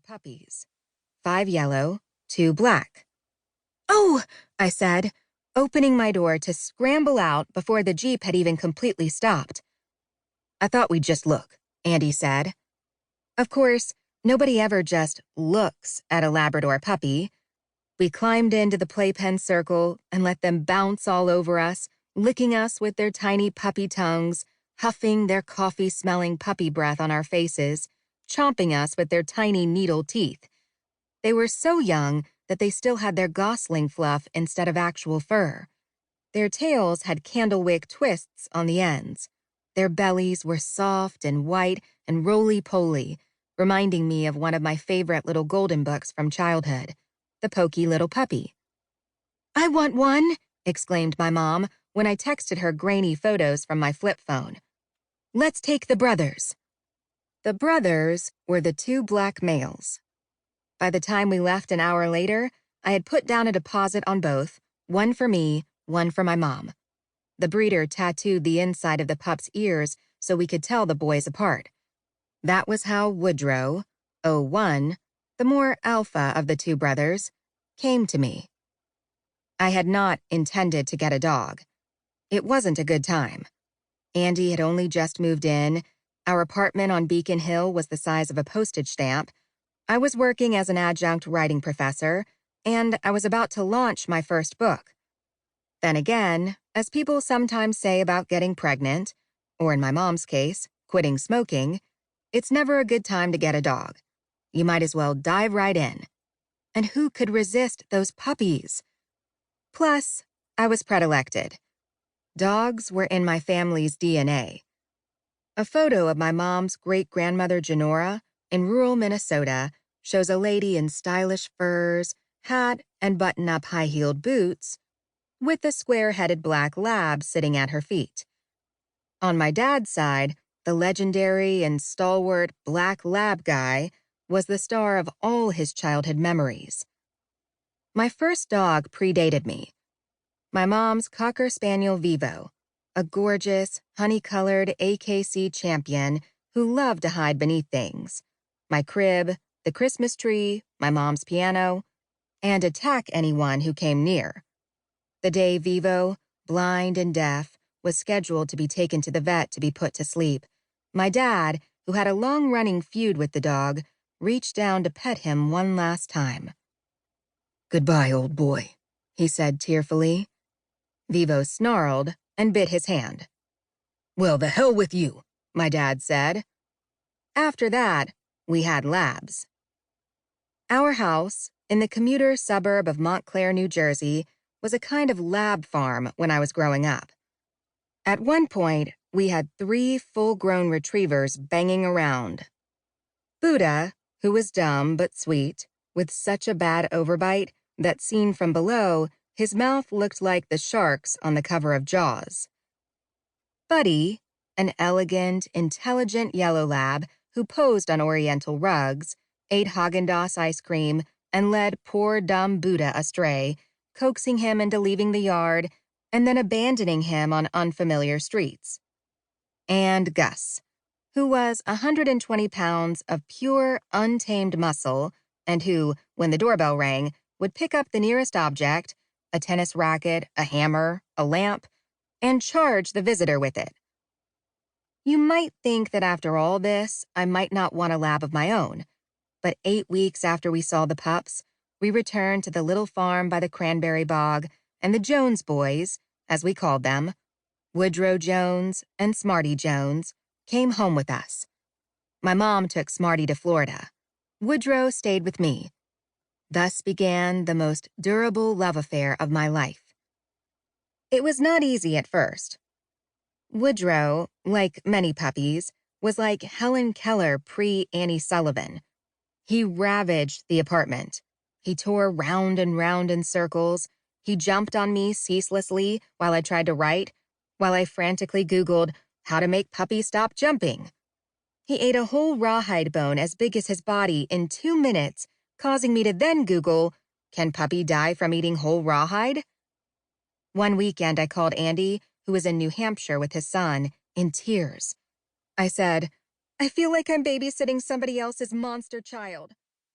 puppies. 5 yellow, 2 black. "Oh," I said, opening my door to scramble out before the Jeep had even completely stopped. "I thought we'd just look," Andy said. Of course, nobody ever just looks at a Labrador puppy. We climbed into the playpen circle and let them bounce all over us, licking us with their tiny puppy tongues, huffing their coffee-smelling puppy breath on our faces, chomping us with their tiny needle teeth. They were so young that they still had their gosling fluff instead of actual fur. Their tails had candlewick twists on the ends. Their bellies were soft and white and roly-poly, reminding me of one of my favorite little golden books from childhood, The Pokey Little Puppy. "I want one," exclaimed my mom when I texted her grainy photos from my flip phone. "Let's take the brothers." The brothers were the 2 black males. By the time we left an hour later, I had put down a deposit on both, one for me, one for my mom. The breeder tattooed the inside of the pup's ears so we could tell the boys apart. That was how Woodrow, 01, the more alpha of the 2 brothers, came to me. I had not intended to get a dog. It wasn't a good time. Andy had only just moved in. Our apartment on Beacon Hill was the size of a postage stamp. I was working as an adjunct writing professor, and I was about to launch my first book. Then again, as people sometimes say about getting pregnant, or in my mom's case, quitting smoking, it's never a good time to get a dog. You might as well dive right in. And who could resist those puppies? Plus, I was predilected. Dogs were in my family's DNA. A photo of my mom's great-grandmother Genora in rural Minnesota shows a lady in stylish furs, hat, and button-up high-heeled boots, with a square-headed black lab sitting at her feet. On my dad's side, the legendary and stalwart black lab guy was the star of all his childhood memories. My first dog predated me. My mom's Cocker Spaniel Vivo, a gorgeous, honey-colored AKC champion who loved to hide beneath things. My crib, the Christmas tree, my mom's piano, and attack anyone who came near. The day Vivo, blind and deaf, was scheduled to be taken to the vet to be put to sleep, my dad, who had a long-running feud with the dog, reached down to pet him one last time. "Goodbye, old boy," he said tearfully. Vivo snarled and bit his hand. "Well, the hell with you," my dad said. After that, we had labs. Our house, in the commuter suburb of Montclair, New Jersey, was a kind of lab farm when I was growing up. At one point, we had 3 full-grown retrievers banging around. Buddha, who was dumb but sweet, with such a bad overbite that seen from below, his mouth looked like the sharks on the cover of Jaws. Buddy, an elegant, intelligent yellow lab who posed on Oriental rugs, ate Haagen-Dazs ice cream, and led poor dumb Buddha astray, coaxing him into leaving the yard and then abandoning him on unfamiliar streets. And Gus, who was 120 pounds of pure, untamed muscle and who, when the doorbell rang, would pick up the nearest object, a tennis racket, a hammer, a lamp, and charge the visitor with it. You might think that after all this, I might not want a lab of my own, but 8 weeks after we saw the pups, we returned to the little farm by the cranberry bog, and the Jones boys, as we called them, Woodrow Jones and Smarty Jones, came home with us. My mom took Smarty to Florida. Woodrow stayed with me. Thus began the most durable love affair of my life. It was not easy at first. Woodrow, like many puppies, was like Helen Keller pre-Annie Sullivan. He ravaged the apartment. He tore round and round in circles. He jumped on me ceaselessly while I tried to write, while I frantically Googled how to make puppies stop jumping. He ate a whole rawhide bone as big as his body in 2 minutes, causing me to then Google, can puppy die from eating whole rawhide? One weekend I called Andy, who was in New Hampshire with his son, in tears. I said, I feel like I'm babysitting somebody else's monster child.